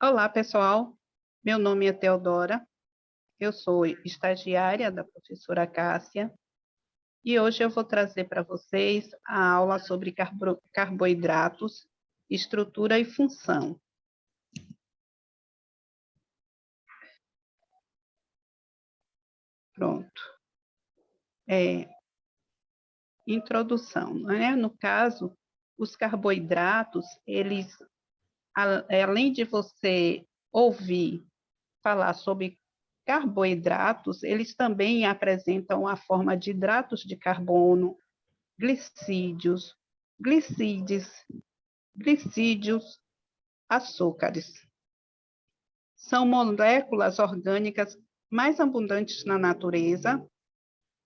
Olá, pessoal. Meu nome é Teodora, eu sou estagiária da professora Cássia e hoje eu vou trazer para vocês a aula sobre carboidratos, estrutura e função. Pronto. Introdução, né? No caso, os carboidratos, eles, além de você ouvir falar sobre carboidratos, eles também apresentam a forma de hidratos de carbono, glicídios, glicídios, açúcares. São moléculas orgânicas mais abundantes na natureza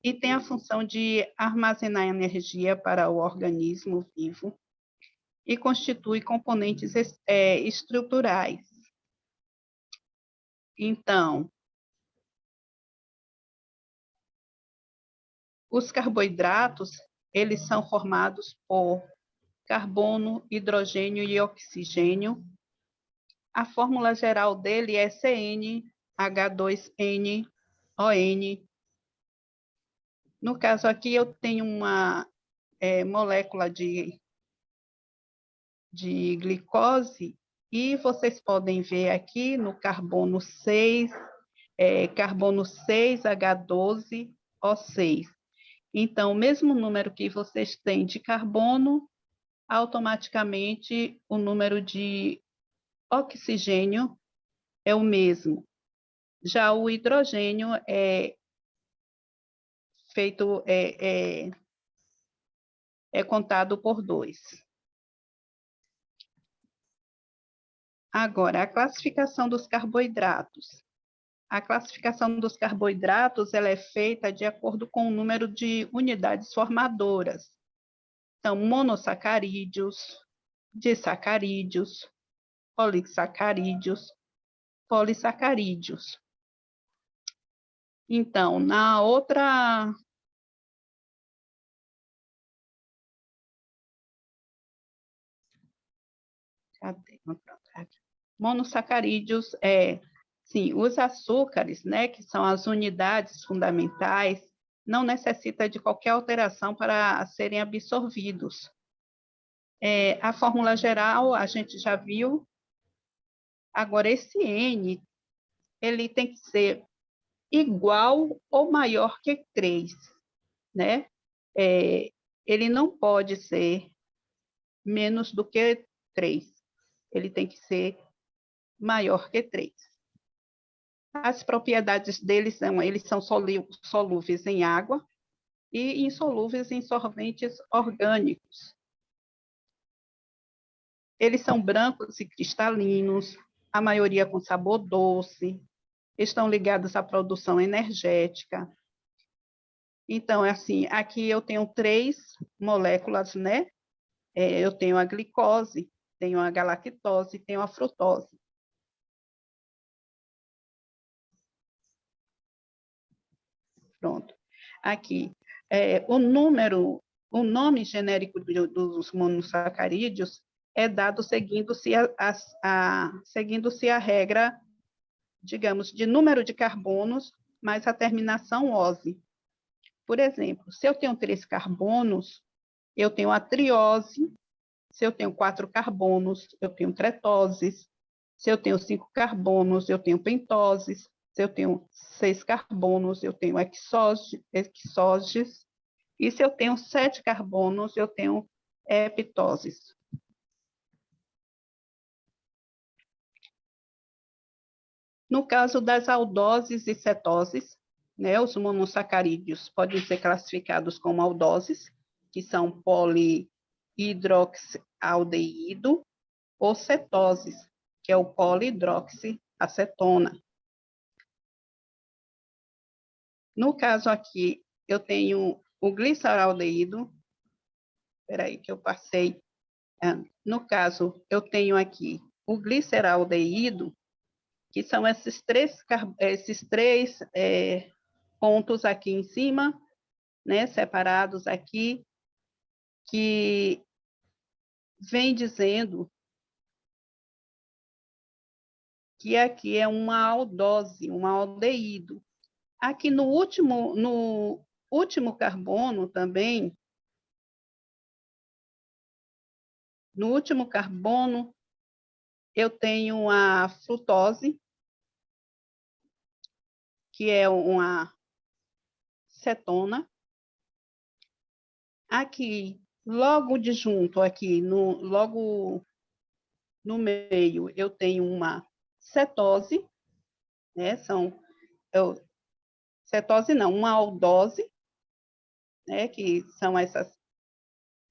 e têm a função de armazenar energia para o organismo vivo e constitui componentes estruturais. Então, os carboidratos, eles são formados por carbono, hidrogênio e oxigênio. A fórmula geral dele é CnH2nON. No caso aqui, eu tenho uma molécula de glicose e vocês podem ver aqui no carbono 6, carbono 6H12O6. Então, o mesmo número que vocês têm de carbono, automaticamente o número de oxigênio é o mesmo. Já o hidrogênio é feito, contado por 2. Agora, a classificação dos carboidratos. A classificação dos carboidratos ela é feita de acordo com o número de unidades formadoras. Então, monossacarídeos, disacarídeos, polissacarídeos. Então, na outra... Cadê? Monossacarídeos sim, os açúcares, né, que são as unidades fundamentais, não necessita de qualquer alteração para serem absorvidos. A fórmula geral a gente já viu. Agora, esse N, ele tem que ser igual ou maior que 3, né? Ele não pode ser menos do que 3. Ele tem que ser maior que 3. As propriedades deles são, eles são solúveis em água e insolúveis em solventes orgânicos. Eles são brancos e cristalinos, a maioria com sabor doce, estão ligados à produção energética. Então, assim, aqui eu tenho 3 moléculas, né? Eu tenho a glicose, tenho a galactose, tenho a frutose. Pronto. Aqui, o nome genérico dos monossacarídeos é dado seguindo-se a regra, digamos, de número de carbonos mais a terminação -ose. Por exemplo, se eu tenho 3 carbonos, eu tenho a triose. Se eu tenho 4 carbonos, eu tenho tretoses. Se eu tenho 5 carbonos, eu tenho pentoses. Se eu tenho 6 carbonos, eu tenho hexoses. E se eu tenho 7 carbonos, eu tenho heptoses. No caso das aldoses e cetoses, né, os monossacarídeos podem ser classificados como aldoses, que são polihidroxialdeído, ou cetoses, que é o polihidroxiacetona. No caso aqui, eu tenho o gliceraldeído. Espera aí que eu passei. No caso, eu tenho aqui o gliceraldeído, que são esses três pontos aqui em cima, né, separados aqui, que vem dizendo que aqui é uma aldose, um aldeído. Aqui no último carbono também, no último carbono, eu tenho a frutose, que é uma cetona. Aqui, logo de junto, aqui, logo no meio, eu tenho uma cetose, né? Cetose não, uma aldose, né? Que são essas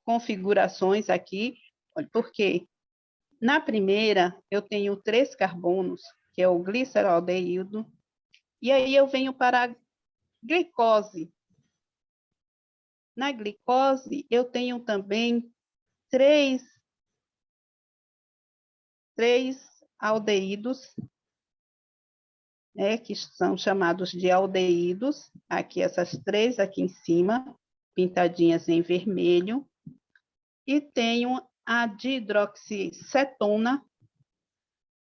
configurações aqui, porque na primeira eu tenho 3 carbonos, que é o gliceraldeído, e aí eu venho para a glicose. Na glicose, eu tenho também três aldeídos, né, que são chamados de aldeídos. Aqui, essas 3 aqui em cima, pintadinhas em vermelho. E tenho a dihidroxicetona,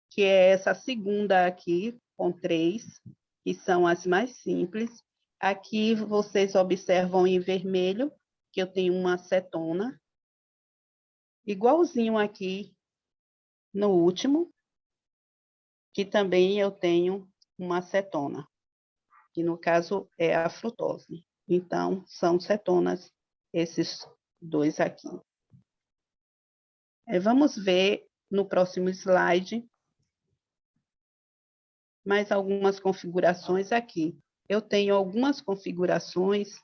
que é essa segunda aqui, com 3, que são as mais simples. Aqui vocês observam em vermelho que eu tenho uma cetona, igualzinho aqui no último, que também eu tenho uma cetona, que no caso é a frutose. Então, são cetonas esses 2 aqui. Vamos ver no próximo slide mais algumas configurações aqui. Eu tenho algumas configurações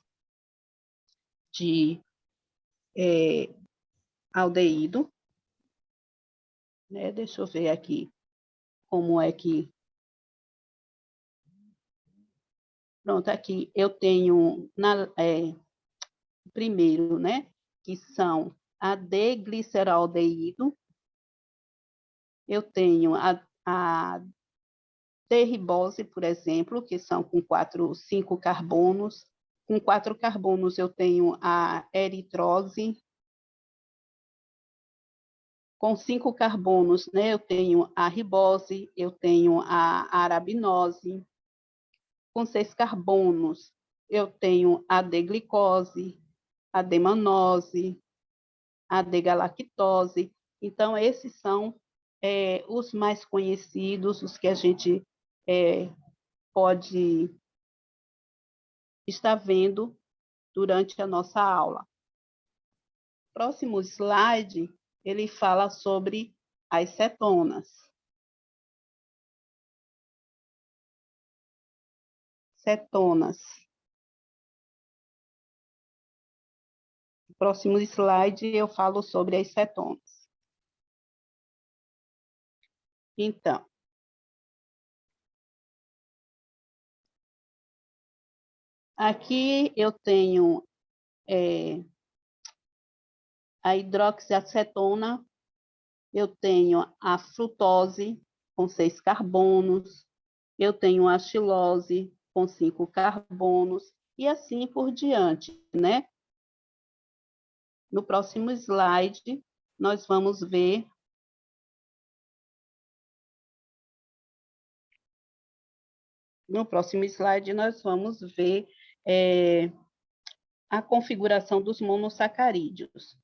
de aldeído, né? Deixa eu ver aqui como é que... Pronto, aqui eu tenho primeiro, né? Que são a D-gliceraldeído, eu tenho a D-ribose, por exemplo, que são com 5 carbonos. Com 4 carbonos eu tenho a eritrose. Com 5 carbonos, né, eu tenho a ribose, eu tenho a arabinose. Com 6 carbonos, eu tenho a D-glicose, a D-manose, a D-galactose. Então, esses são os mais conhecidos, os que a gente pode estar vendo durante a nossa aula. Próximo slide, ele fala sobre as cetonas. Cetonas. No próximo slide, eu falo sobre as cetonas. Então, aqui eu tenho a hidroxiacetona, eu tenho a frutose, com 6 carbonos, eu tenho a xilose, com 5 carbonos, e assim por diante, né? No próximo slide, nós vamos ver a configuração dos monossacarídeos.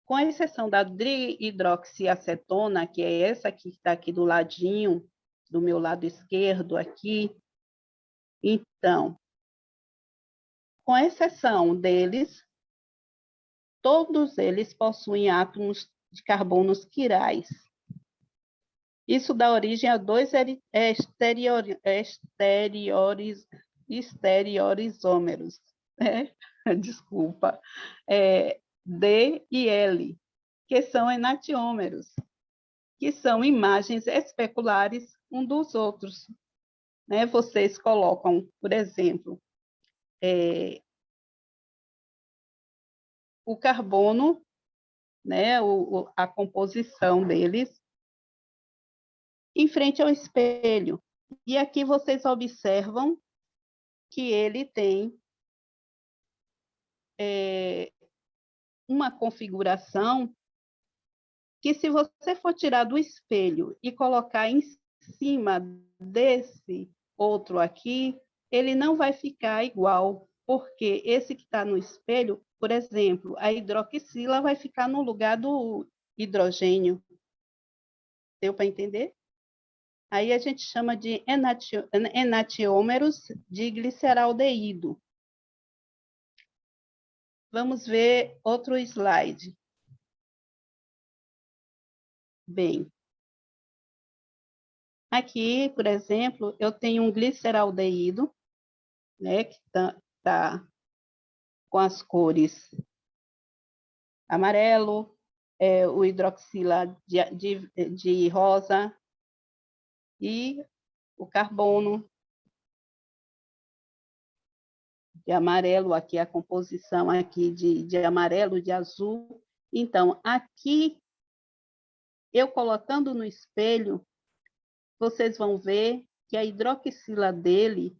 Com exceção da dihidroxiacetona, que é essa que está aqui do ladinho, do meu lado esquerdo aqui, então, com exceção deles, todos eles possuem átomos de carbonos quirais. Isso dá origem a 2 estereoisômeros, né? Desculpa, D e L, que são enantiômeros, que são imagens especulares um dos outros. Né? Vocês colocam, por exemplo, o carbono, né? A composição deles, em frente ao espelho. E aqui vocês observam que ele tem uma configuração que, se você for tirar do espelho e colocar em cima desse outro aqui, ele não vai ficar igual, porque esse que está no espelho, por exemplo, a hidroxila vai ficar no lugar do hidrogênio. Deu para entender? Aí a gente chama de enantiômeros de gliceraldeído. Vamos ver outro slide. Bem, aqui, por exemplo, eu tenho um gliceraldeído, né, que tá com as cores amarelo, o hidroxila de rosa e o carbono de amarelo, aqui a composição aqui de amarelo, de azul. Então, aqui, eu colocando no espelho, vocês vão ver que a hidroxila dele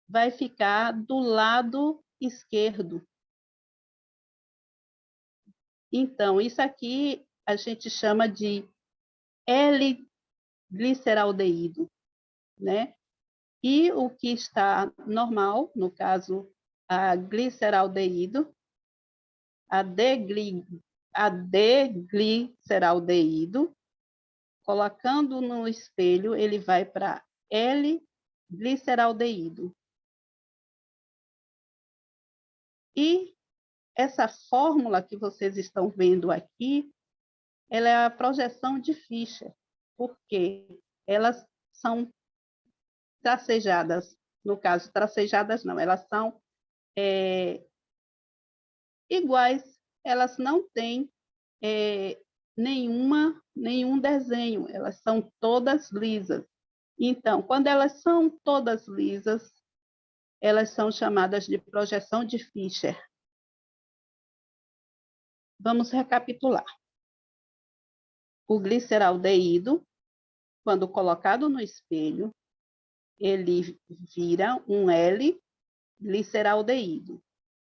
vai ficar do lado esquerdo. Então, isso aqui a gente chama de L-gliceraldeído, né? E o que está normal, no caso, a gliceraldeído, a D-gliceraldeído, colocando no espelho, ele vai para L-gliceraldeído. E essa fórmula que vocês estão vendo aqui, ela é a projeção de Fischer, porque elas são tracejadas, no caso, tracejadas não, elas são iguais, elas não têm nenhum desenho, elas são todas lisas. Então, quando elas são todas lisas, elas são chamadas de projeção de Fischer. Vamos recapitular. O gliceraldeído, quando colocado no espelho, ele vira um L-gliceraldeído,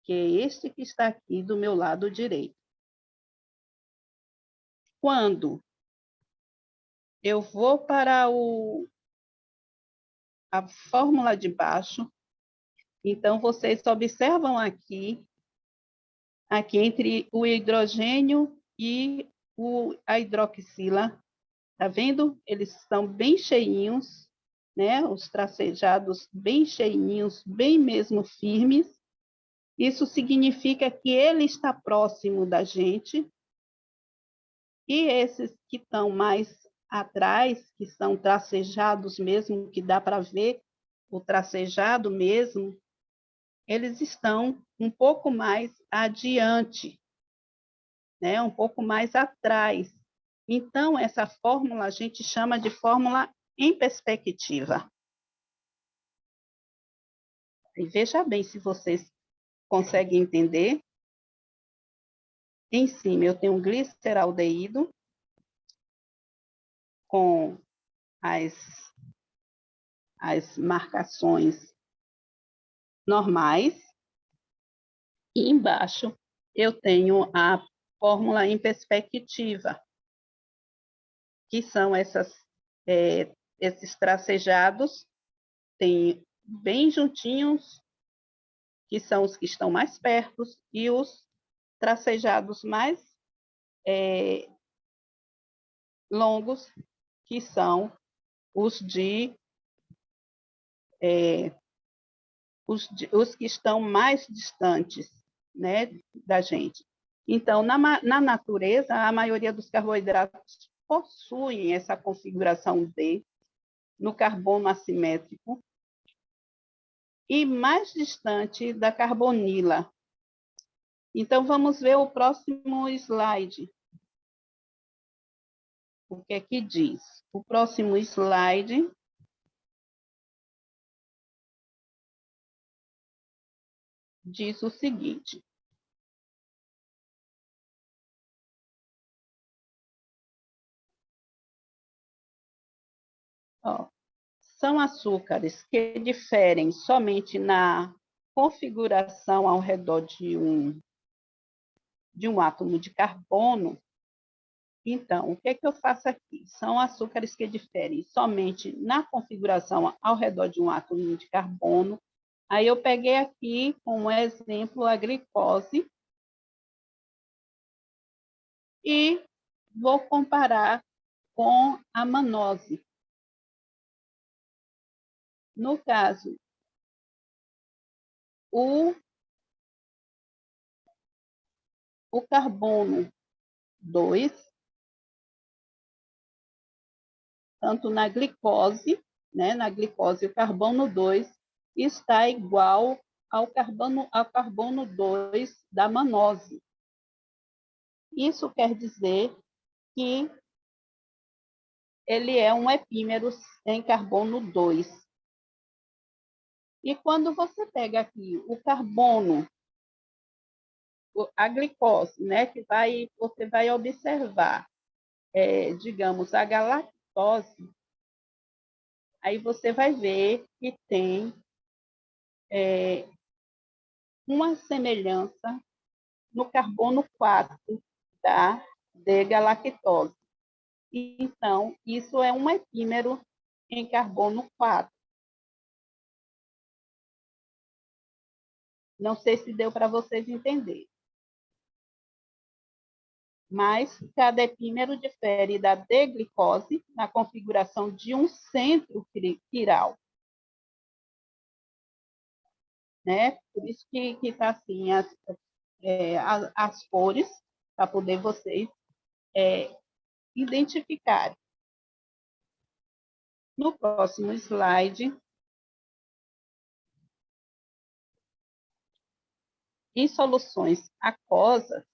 que é este que está aqui do meu lado direito. Quando eu vou para a fórmula de baixo, então vocês observam aqui entre o hidrogênio e a hidroxila, tá vendo? Eles estão bem cheinhos, né? Os tracejados bem cheinhos, bem mesmo firmes. Isso significa que ele está próximo da gente. E esses que estão mais atrás, que são tracejados mesmo, que dá para ver o tracejado mesmo, eles estão um pouco mais adiante, né? Um pouco mais atrás. Então, essa fórmula a gente chama de fórmula em perspectiva. E veja bem se vocês conseguem entender. Em cima eu tenho um gliceraldeído com as marcações normais. E embaixo eu tenho a fórmula em perspectiva, que são esses tracejados, tem bem juntinhos, que são os que estão mais perto, e os tracejados mais longos, que são os que estão mais distantes, né, da gente. Então, na natureza, a maioria dos carboidratos possuem essa configuração D no carbono assimétrico e mais distante da carbonila. Então, vamos ver o próximo slide. O que é que diz? O próximo slide diz o seguinte. Ó, são açúcares que diferem somente na configuração ao redor de um átomo de carbono, Então, o que é que eu faço aqui? São açúcares que diferem somente na configuração ao redor de um átomo de carbono. Aí eu peguei aqui como exemplo a glicose e vou comparar com a manose. No caso, o carbono 2, tanto na glicose, né, na glicose, o carbono 2 está igual ao carbono 2 da manose. Isso quer dizer que ele é um epímero em carbono 2. E quando você pega aqui o carbono, a glicose, né, você vai observar, digamos, a galactose, aí você vai ver que tem uma semelhança no carbono 4 da D-galactose. Então, isso é um epímero em carbono 4. Não sei se deu para vocês entenderem. Mas cada epímero difere da D-glicose na configuração de um centro quiral. Né? Por isso que está assim as cores, para poder vocês identificarem. No próximo slide, em soluções aquosas,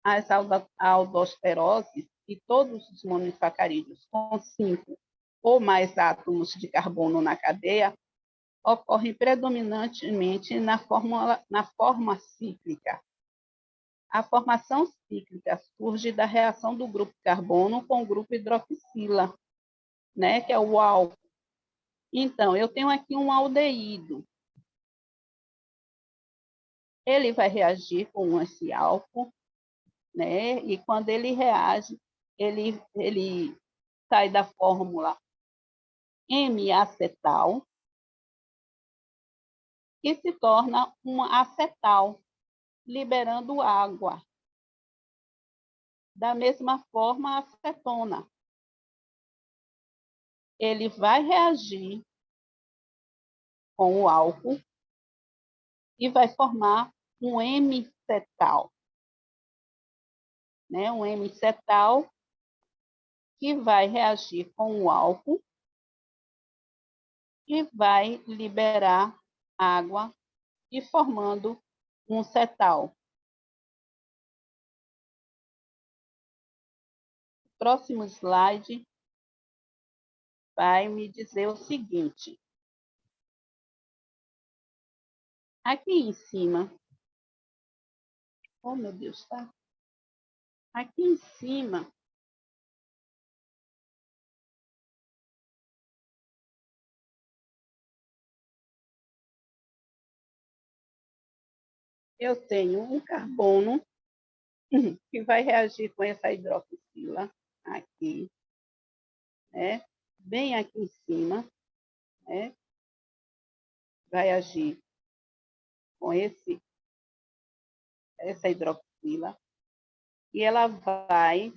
as aldosteroses e todos os monossacarídeos com 5 ou mais átomos de carbono na cadeia ocorrem predominantemente na forma cíclica. A formação cíclica surge da reação do grupo carbono com o grupo hidroxila, né, que é o álcool. Então, eu tenho aqui um aldeído. Ele vai reagir com esse álcool, né? E quando ele reage, ele sai da fórmula M-acetal e se torna um acetal, liberando água. Da mesma forma, a acetona. Ele vai reagir com o álcool e vai formar um M-cetal. Né? Um M-cetal que vai reagir com o álcool e vai liberar água e formando um cetal. O próximo slide vai me dizer o seguinte. Aqui em cima, oh meu Deus, tá? Aqui em cima, eu tenho um carbono que vai reagir com essa hidroxila aqui, né? Bem aqui em cima, né? Vai agir com essa hidroxila e ela vai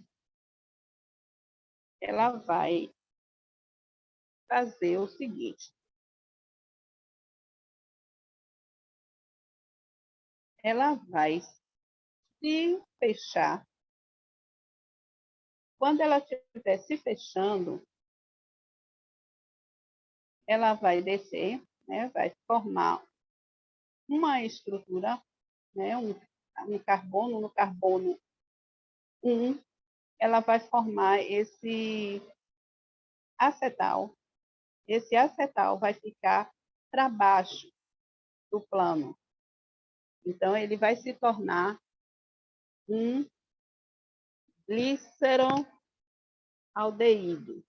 fazer o seguinte. Ela vai se fechar. Quando ela estiver se fechando, ela vai descer, né? Vai formar uma estrutura, né? Um carbono no carbono 1, ela vai formar esse acetal. Esse acetal vai ficar para baixo do plano. Então, ele vai se tornar um gliceroldeído.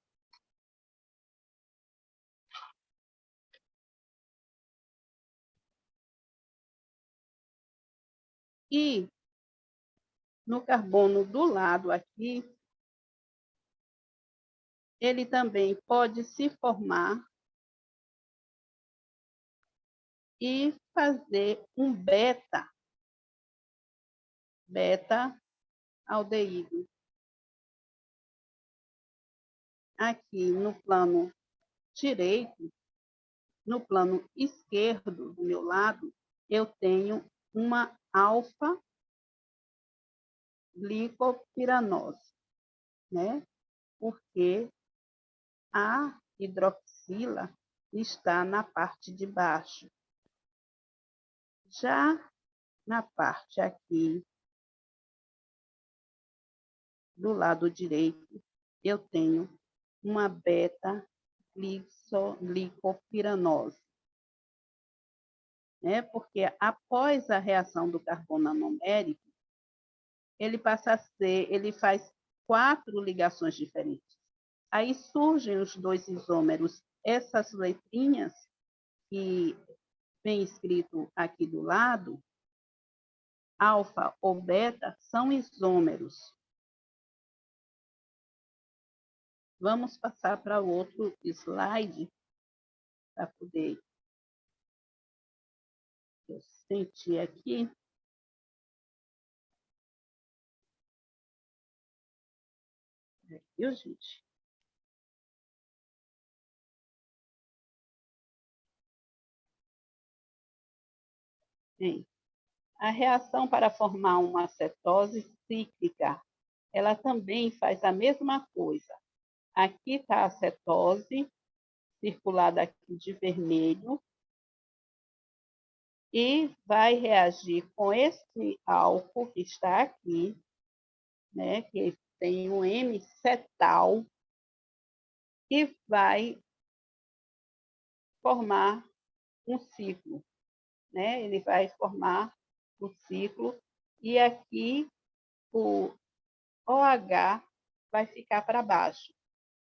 E no carbono do lado aqui, ele também pode se formar e fazer um beta-aldeído. Aqui no plano direito, no plano esquerdo do meu lado, eu tenho uma alfa-glicopiranose, né? Porque a hidroxila está na parte de baixo. Já na parte aqui do lado direito, eu tenho uma beta-glicopiranose, né? Porque após a reação do carbono anomérico, ele faz 4 ligações diferentes. Aí surgem os 2 isômeros. Essas letrinhas que vem escrito aqui do lado, alfa ou beta, são isômeros. Vamos passar para o outro slide, para poder eu sentir aqui. Viu, gente? Bem, a reação para formar uma cetose cíclica, ela também faz a mesma coisa. Aqui está a cetose, circulada aqui de vermelho, e vai reagir com esse álcool que está aqui, né, que tem um M-cetal, que vai formar um ciclo, né? Ele vai formar o ciclo e aqui o OH vai ficar para baixo.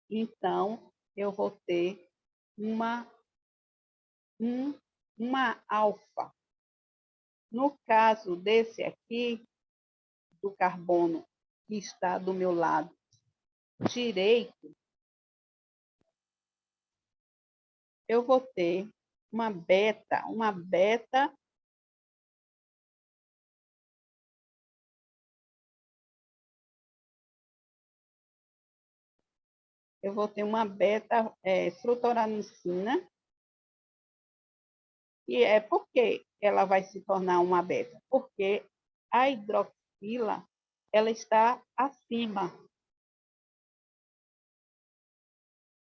Então, eu vou ter uma alfa. No caso desse aqui, do carbono que está do meu lado direito, eu vou ter uma beta, eu vou ter uma beta frutораnicina, e é porque ela vai se tornar uma beta, porque a hidroxila ela está acima.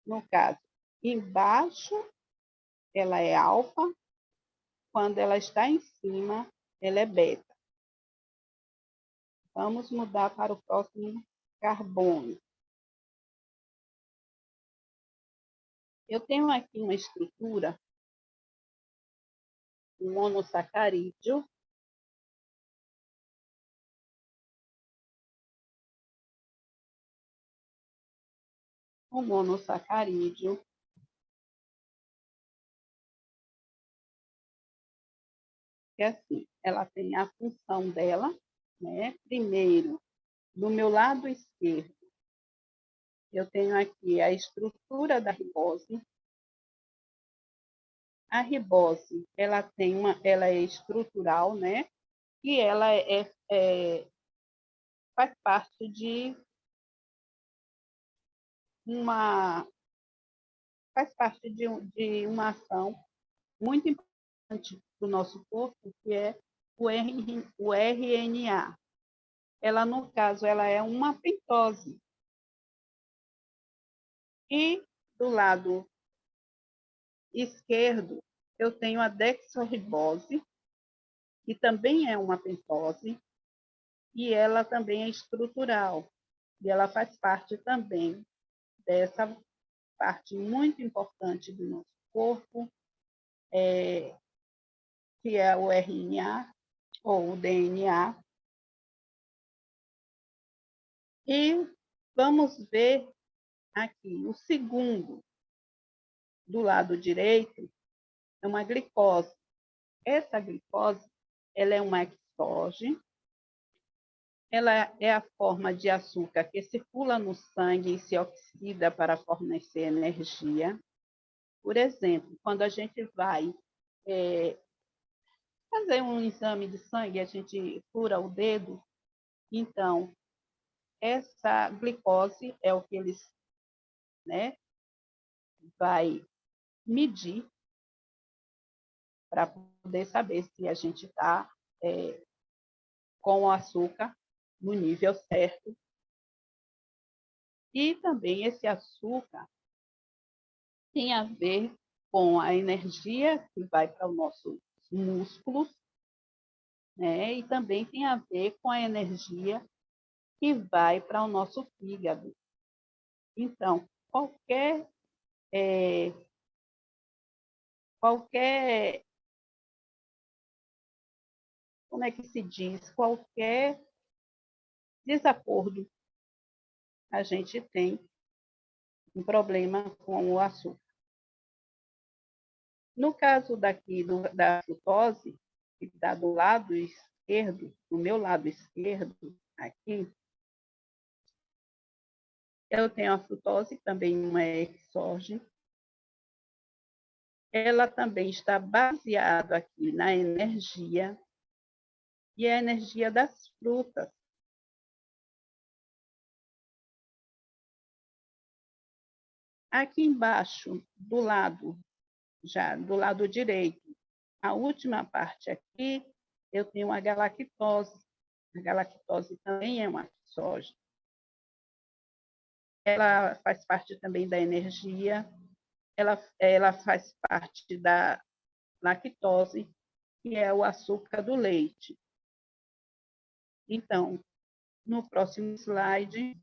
No caso, embaixo ela é alfa, quando ela está em cima, ela é beta. Vamos mudar para o próximo carbono. Eu tenho aqui uma estrutura, um monossacarídeo, que é assim, ela tem a função dela, né? Primeiro, do meu lado esquerdo, eu tenho aqui a estrutura da ribose. A ribose, ela é estrutural, né? E ela faz parte de uma uma ação muito importante do nosso corpo, que é o RNA. Ela, no caso, ela é uma pentose. E do lado esquerdo, eu tenho a dexorribose, que também é uma pentose, e ela também é estrutural. E ela faz parte também dessa parte muito importante do nosso corpo, que é o RNA ou o DNA. E vamos ver aqui o segundo, do lado direito, é uma glicose. Essa glicose ela é uma hexose, ela é a forma de açúcar que circula no sangue e se oxida para fornecer energia. Por exemplo, quando a gente vai fazer um exame de sangue, a gente fura o dedo, então, essa glicose é o que eles, né, vai medir para poder saber se a gente está com o açúcar no nível certo. E também esse açúcar tem a ver com a energia que vai para os nossos músculos, né? E também tem a ver com a energia que vai para o nosso fígado. Então, qualquer, como é que se diz, qualquer desacordo, a gente tem um problema com o açúcar. No caso daqui da frutose, que está do lado esquerdo, do meu lado esquerdo, aqui, eu tenho a frutose, também uma exógena. Ela também está baseada aqui na energia, e a energia das frutas. Aqui embaixo, do lado direito, a última parte aqui, eu tenho a galactose. A galactose também é uma exógena. Ela faz parte também da energia, ela faz parte da lactose, que é o açúcar do leite. Então, no próximo slide,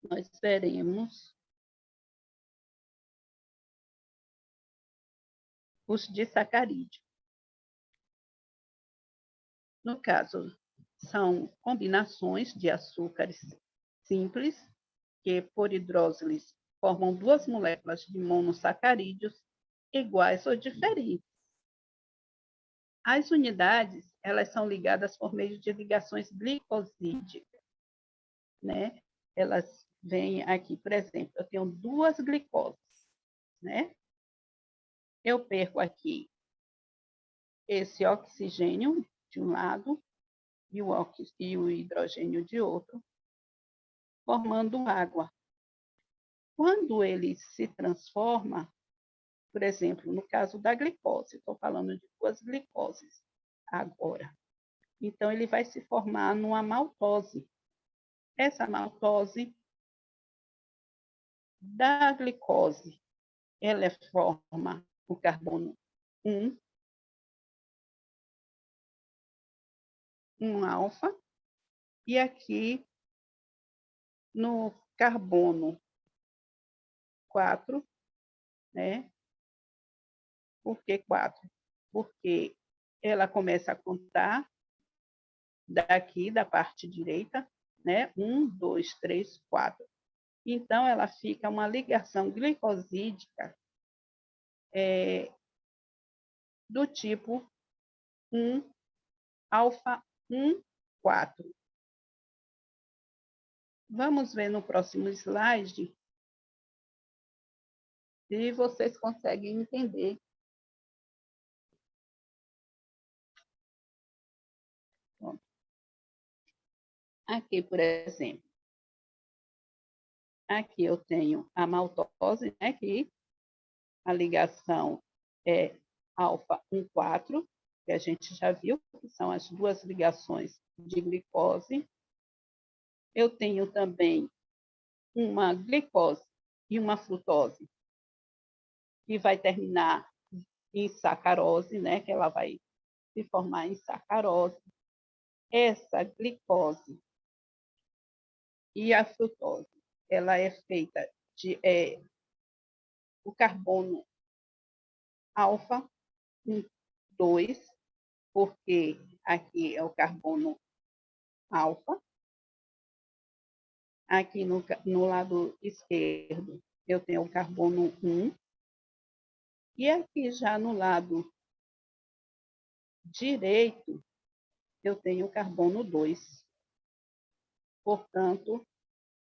nós veremos os disacarídeos. No caso, são combinações de açúcares simples, que por hidrólises formam duas moléculas de monossacarídeos iguais ou diferentes. As unidades, elas são ligadas por meio de ligações glicosídicas, né? Elas vêm aqui, por exemplo, eu tenho duas glicoses, né? Eu perco aqui esse oxigênio de um lado e o hidrogênio de outro, formando água. Quando ele se transforma, por exemplo, no caso da glicose, estou falando de duas glicoses agora. Então, ele vai se formar numa maltose. Essa maltose da glicose, ela forma o carbono 1, um alfa, e aqui no carbono 4, né? Por que 4? Porque ela começa a contar daqui da parte direita, né? 1, 2, 3, 4. Então, ela fica uma ligação glicosídica do tipo 1, alfa 1, 4. Vamos ver no próximo slide se vocês conseguem entender. Bom, aqui, por exemplo, aqui eu tenho a maltose, né, que a ligação é alfa 1, 4, que a gente já viu, que são as duas ligações de glicose. Eu tenho também uma glicose e uma frutose, que vai terminar em sacarose, né, que ela vai se formar em sacarose. Essa glicose e a frutose, ela é feita de o carbono alfa 2, porque aqui é o carbono alfa. Aqui no lado esquerdo, eu tenho o carbono 1. E aqui já no lado direito, eu tenho o carbono 2. Portanto,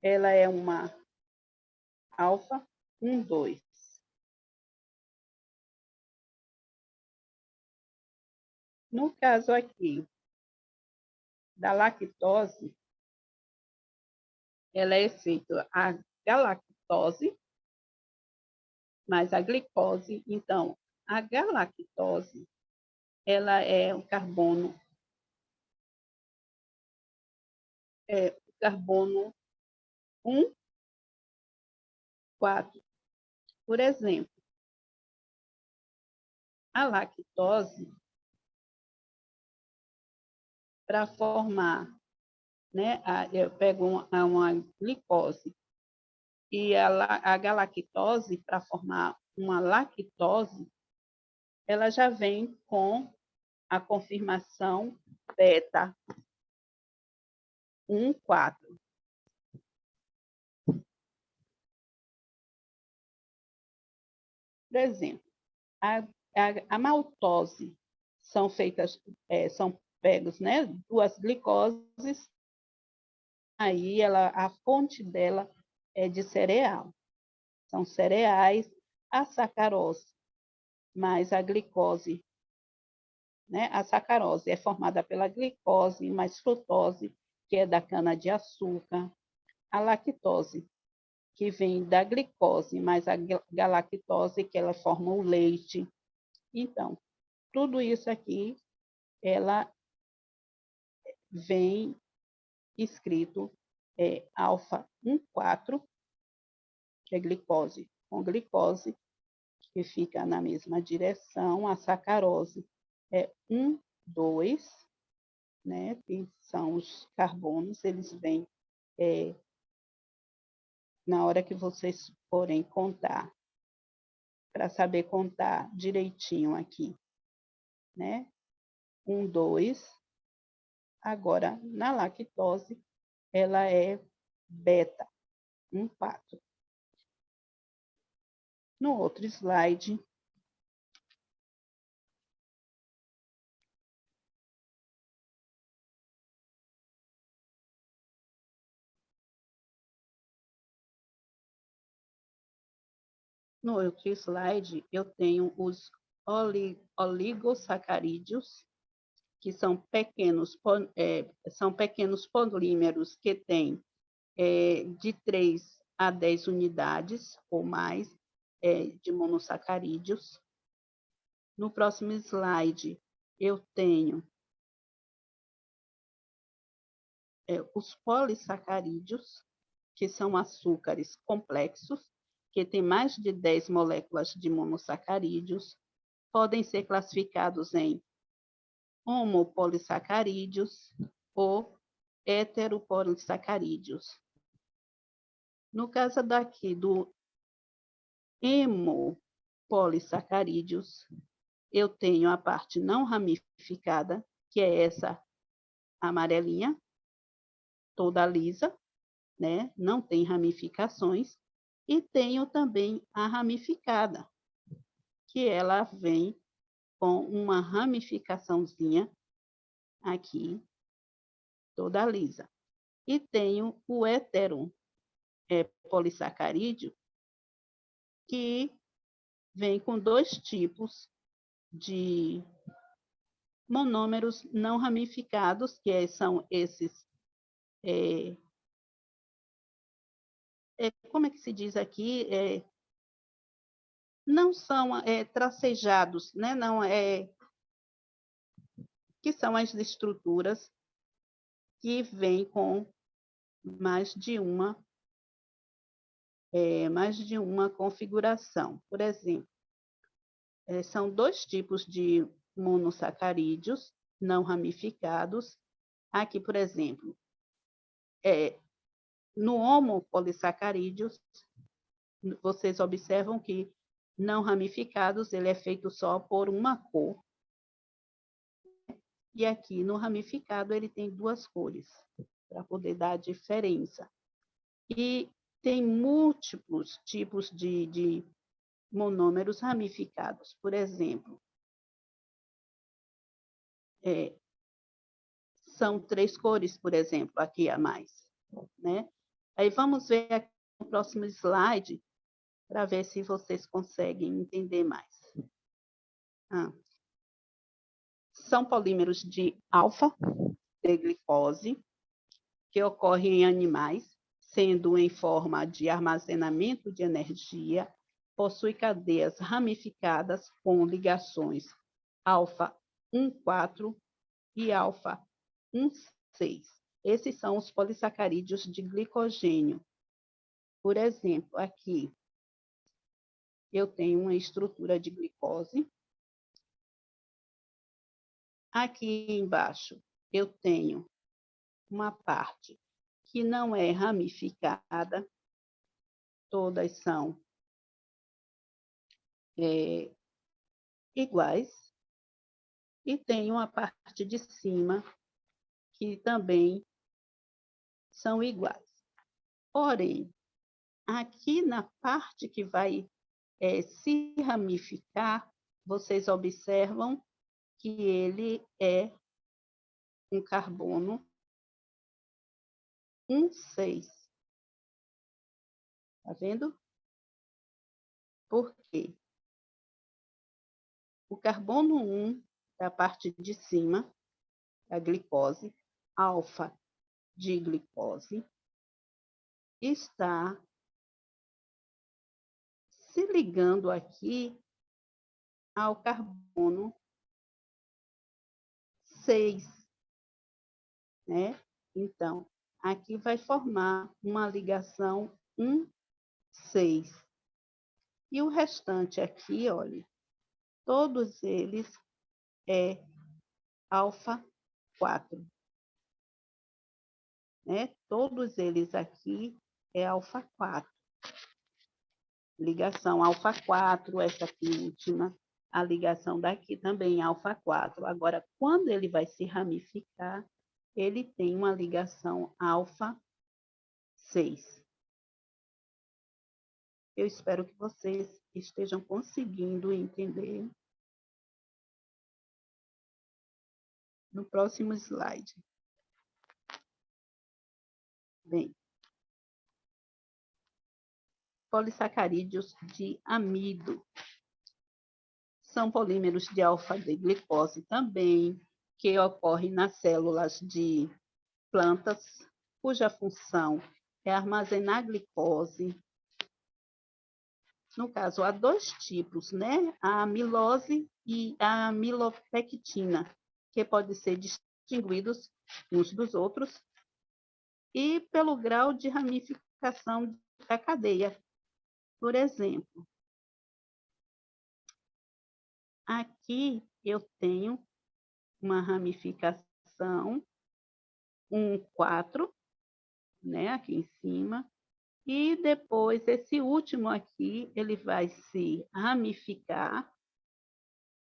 ela é uma alfa 1,2. No caso aqui da lactose, ela é feita a galactose mais a glicose. Então, a galactose, ela é o carbono 1, 4. Por exemplo, a lactose, para formar, né, eu pego uma glicose e a galactose, para formar uma lactose, ela já vem com a confirmação beta 1, 4. Por exemplo, a maltose são feitas, são pegos, né, duas glicoses, aí a fonte dela é de cereal. São cereais, a sacarose, mais a glicose, né? A sacarose é formada pela glicose mais frutose, que é da cana-de-açúcar, a lactose, que vem da glicose mais a galactose, que ela forma o leite. Então, tudo isso aqui, ela vem escrito alfa 1,4, que é glicose com glicose, que fica na mesma direção. A sacarose é 1,2, né? Que são os carbonos, eles vêm na hora que vocês forem contar, para saber contar direitinho aqui, né? 1,2. Agora, na lactose, ela é beta 1,4. No outro slide, eu tenho os oligosacarídeos, que são pequenos polímeros que têm de 3 a 10 unidades ou mais de monossacarídeos. No próximo slide, eu tenho os polissacarídeos, que são açúcares complexos, que têm mais de 10 moléculas de monossacarídeos, podem ser classificados em homopolissacarídeos ou heteropolissacarídeos. No caso daqui do hemopolissacarídeos, eu tenho a parte não ramificada, que é essa amarelinha, toda lisa, né? Não tem ramificações, e tenho também a ramificada, que ela vem com uma ramificaçãozinha aqui, toda lisa. E tenho o heteropolissacarídeo, que vem com 2 tipos de monômeros não ramificados, que são esses, como é que se diz aqui? Não são tracejados, né? Não que são as estruturas que vêm com mais de uma configuração. Por exemplo, são 2 tipos de monossacarídeos não ramificados. Aqui, por exemplo, no homopolissacarídeos, vocês observam que não ramificados, ele é feito só por uma cor. E aqui no ramificado, ele tem 2 cores, para poder dar a diferença. E tem múltiplos tipos de monômeros ramificados. Por exemplo, são 3 cores, por exemplo, aqui a mais. né? Aí vamos ver aqui no próximo slide para ver se vocês conseguem entender mais. São polímeros de alfa-D-glicose que ocorrem em animais, sendo em forma de armazenamento de energia, possui cadeias ramificadas com ligações alfa-1,4 e alfa-1,6. Esses são os polissacarídeos de glicogênio. Por exemplo, aqui eu tenho uma estrutura de glicose. Aqui embaixo eu tenho uma parte que não é ramificada, todas são iguais, e tenho a parte de cima que também são iguais. Porém, aqui na parte que vai se ramificar, vocês observam que ele é um carbono 1,6. Está vendo? Por quê? O carbono 1 é a parte de cima, a glicose, alfa de glicose, está se ligando aqui ao carbono 6, né? Então, aqui vai formar uma ligação 1,6. E o restante aqui, olha, todos eles é alfa 4. Né? Todos eles aqui é alfa 4. Ligação alfa 4, essa aqui última, a ligação daqui também alfa 4. Agora, quando ele vai se ramificar, ele tem uma ligação alfa 6. Eu espero que vocês estejam conseguindo entender. No próximo slide. Bem, polissacarídeos de amido. São polímeros de alfa-D-glicose também, que ocorrem nas células de plantas, cuja função é armazenar glicose. No caso, há dois tipos, né? A amilose e a amilopectina, que podem ser distinguidos uns dos outros, e pelo grau de ramificação da cadeia. Por exemplo, aqui eu tenho uma ramificação 1,4, né, aqui em cima, e depois esse último aqui, ele vai se ramificar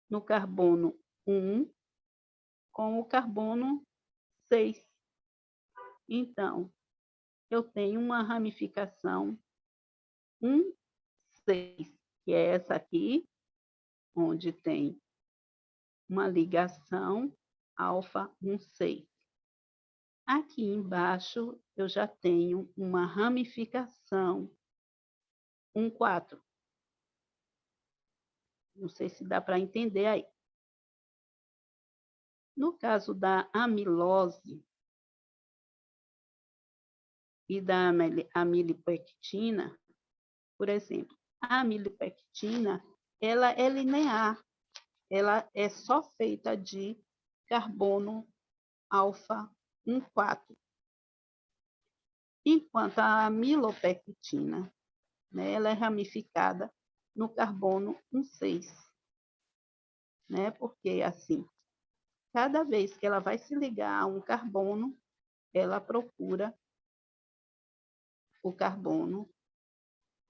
no carbono 1 com o carbono 6. Então, eu tenho uma ramificação 1,6, que é essa aqui, onde tem uma ligação alfa 1,6. Aqui embaixo, eu já tenho uma ramificação 1,4. Não sei se dá para entender aí. No caso da amilose e da amilopectina, por exemplo, a amilopectina, ela é linear, ela é só feita de carbono alfa 1,4. Enquanto a amilopectina, né, ela é ramificada no carbono 1,6. Né? Porque, assim, cada vez que ela vai se ligar a um carbono, ela procura o carbono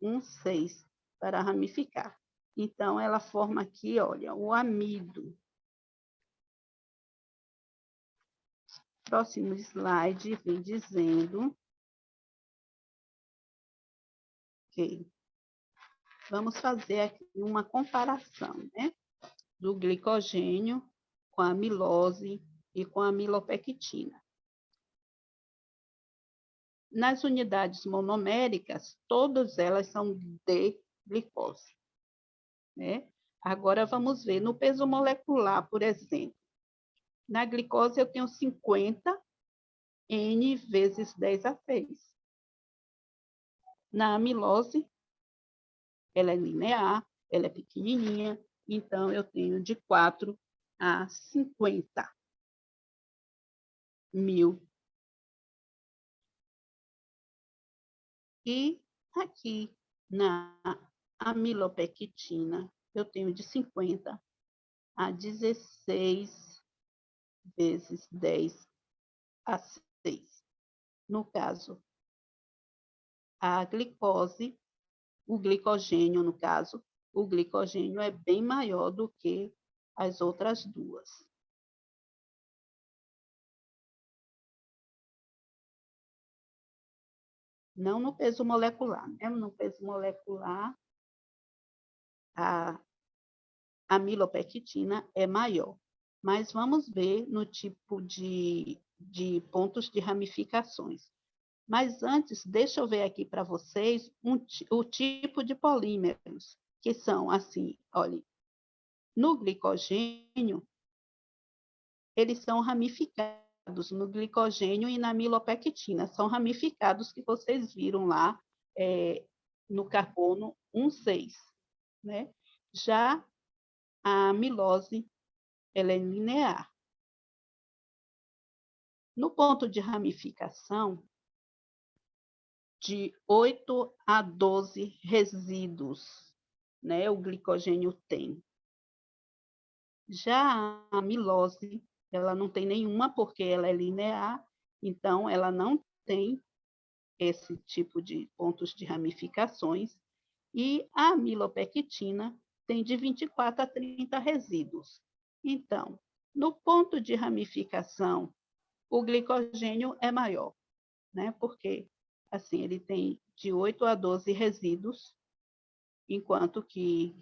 1,6 para ramificar. Então, ela forma aqui, olha, o amido. Próximo slide vem dizendo que vamos fazer aqui uma comparação, né, do glicogênio com a amilose e com a amilopectina. nas unidades monoméricas, todas elas são de glicose, né? Agora, vamos ver, no peso molecular, por exemplo, na glicose eu tenho 50 N vezes 10 a 6. Na amilose, ela é linear, ela é pequenininha, então eu tenho de 4 a 50 mil. E aqui na amilopectina, eu tenho de 50 a 16 vezes 10 a 6. No caso, a glicose, o glicogênio, no caso, o glicogênio é bem maior do que as outras duas. Não no peso molecular, né? No peso molecular, a amilopectina é maior. Mas vamos ver no tipo de pontos de ramificações. Mas antes, deixa eu ver aqui para vocês o tipo de polímeros, que são assim, olha, no glicogênio, eles são ramificados, no glicogênio e na amilopectina, são ramificados que vocês viram lá no carbono 1,6, né? Já a amilose, ela é linear. No ponto de ramificação, de 8 a 12 resíduos, né, o glicogênio tem. Já a amilose, ela não tem nenhuma, porque ela é linear, então ela não tem esse tipo de pontos de ramificações, e a amilopectina tem de 24 a 30 resíduos. Então, no ponto de ramificação, o glicogênio é maior, né? Porque assim, ele tem de 8 a 12 resíduos, enquanto que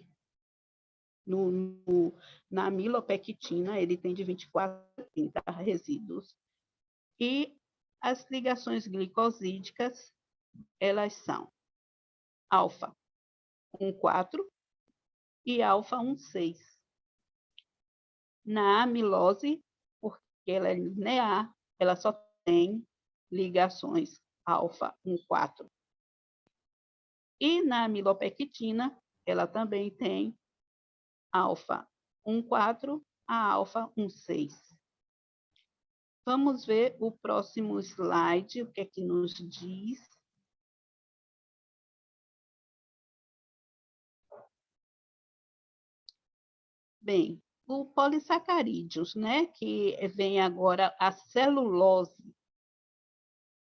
na amilopectina ele tem de 24 a 30 resíduos. E as ligações glicosídicas, elas são alfa 1,4 e alfa 1,6. Na amilose, porque ela é linear, ela só tem ligações alfa 1,4. E na amilopectina, ela também tem alfa 1,4 a alfa 1,6. Vamos ver o próximo slide, o que é que nos diz. Bem, o polissacarídeos, né, que vem agora a celulose.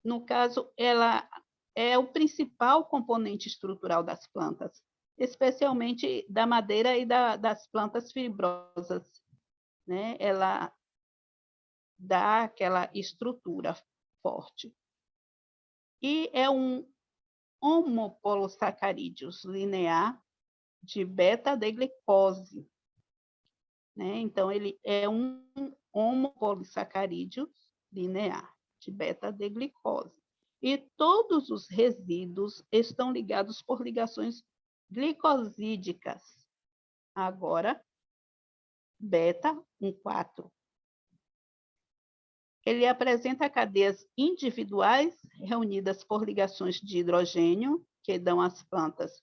No caso, ela é o principal componente estrutural das plantas, especialmente da madeira e das plantas fibrosas, né? Ela dá aquela estrutura forte. E é um homopolissacarídeos linear de beta-D-glicose, né? Então, ele é um homopolissacarídeo linear de beta-D-glicose. E todos os resíduos estão ligados por ligações glicosídicas. Agora, beta 1,4. Ele apresenta cadeias individuais reunidas por ligações de hidrogênio, que dão às plantas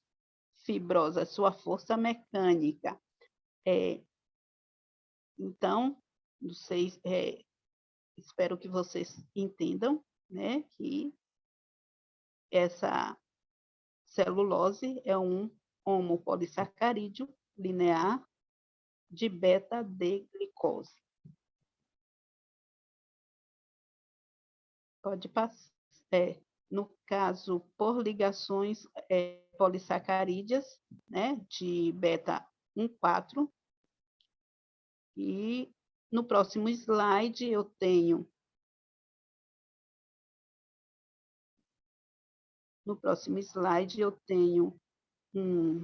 fibrosas sua força mecânica. Então, não sei, espero que vocês entendam, né, que essa celulose é um homopolissacarídeo linear de beta-D-glicose. Pode passar. No caso, por ligações polissacarídeas, né, de beta 1,4. E no próximo slide eu tenho um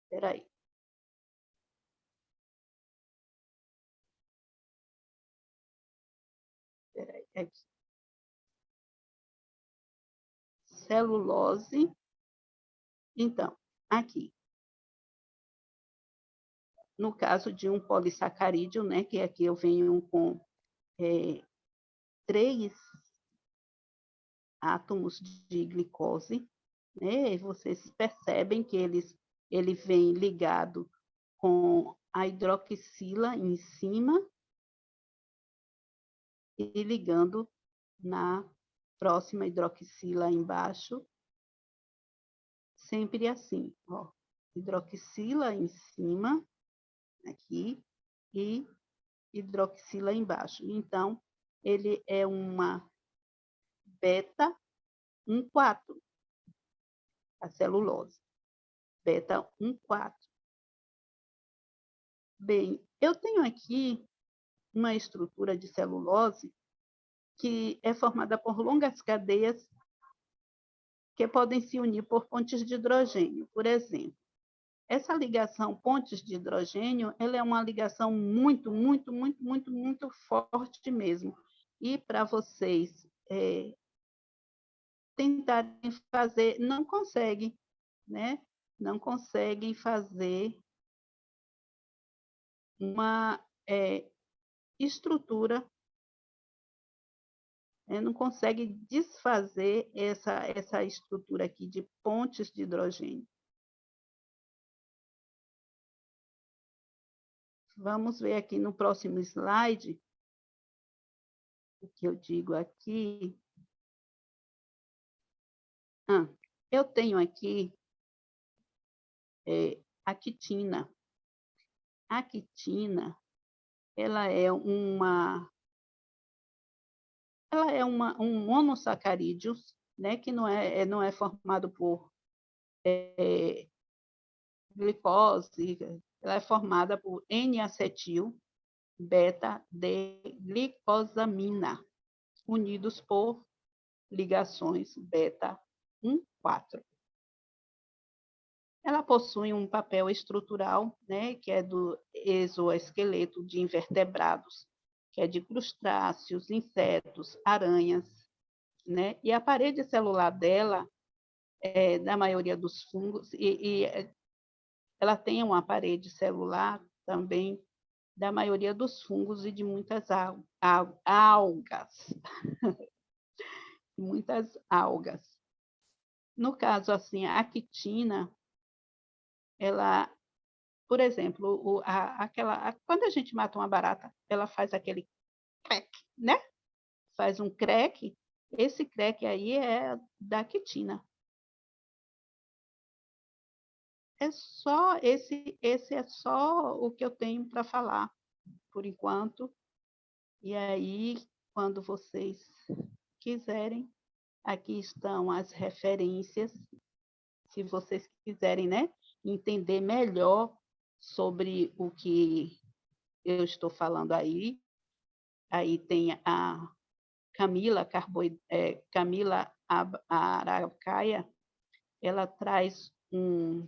Peraí. Aqui. Celulose. Então, aqui. No caso de um polissacarídeo, né, que aqui eu venho com 3 átomos de glicose, né, e vocês percebem que ele vem ligado com a hidroxila em cima e ligando na próxima hidroxila embaixo, sempre assim, ó, hidroxila em cima, aqui, e hidroxila embaixo. Então, ele é uma beta 1,4, a celulose, beta 1,4. Bem, eu tenho aqui uma estrutura de celulose que é formada por longas cadeias que podem se unir por pontes de hidrogênio, por exemplo. Essa ligação pontes de hidrogênio, ela é uma ligação muito, muito, muito, muito, muito forte mesmo. E para vocês tentarem fazer, não conseguem, né? Não conseguem fazer uma estrutura, não consegue desfazer essa estrutura aqui de pontes de hidrogênio. Vamos ver aqui no próximo slide o que eu digo aqui. Eu tenho aqui a quitina. A quitina, ela é um monossacarídeo, né, que não é formado por glicose, ela é formada por N-acetil beta-D-glicosamina, unidos por ligações beta 1,4. Ela possui um papel estrutural, né, que é do exoesqueleto de invertebrados, que é de crustáceos, insetos, aranhas, né? E a parede celular dela, da maioria dos fungos, e ela tem uma parede celular também da maioria dos fungos e de muitas algas. Muitas algas. No caso, assim, a quitina, ela, por exemplo, quando a gente mata uma barata, ela faz aquele crack, né? Faz um crack. Esse crack aí é da quitina. Esse é só o que eu tenho para falar por enquanto. E aí, quando vocês quiserem, aqui estão as referências, se vocês quiserem, né, entender melhor sobre o que eu estou falando aí. Aí tem a Camila Araucaia, ela traz um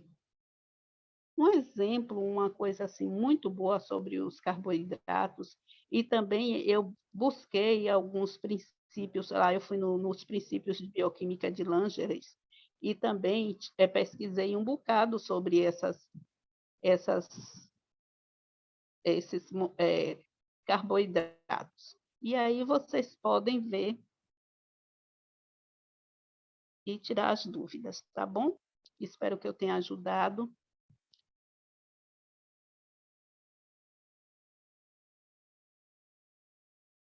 exemplo, uma coisa assim muito boa sobre os carboidratos, e também eu busquei alguns princípios, lá eu fui nos princípios de bioquímica de Langeres, e também pesquisei um bocado sobre esses carboidratos. E aí vocês podem ver e tirar as dúvidas, tá bom? Espero que eu tenha ajudado.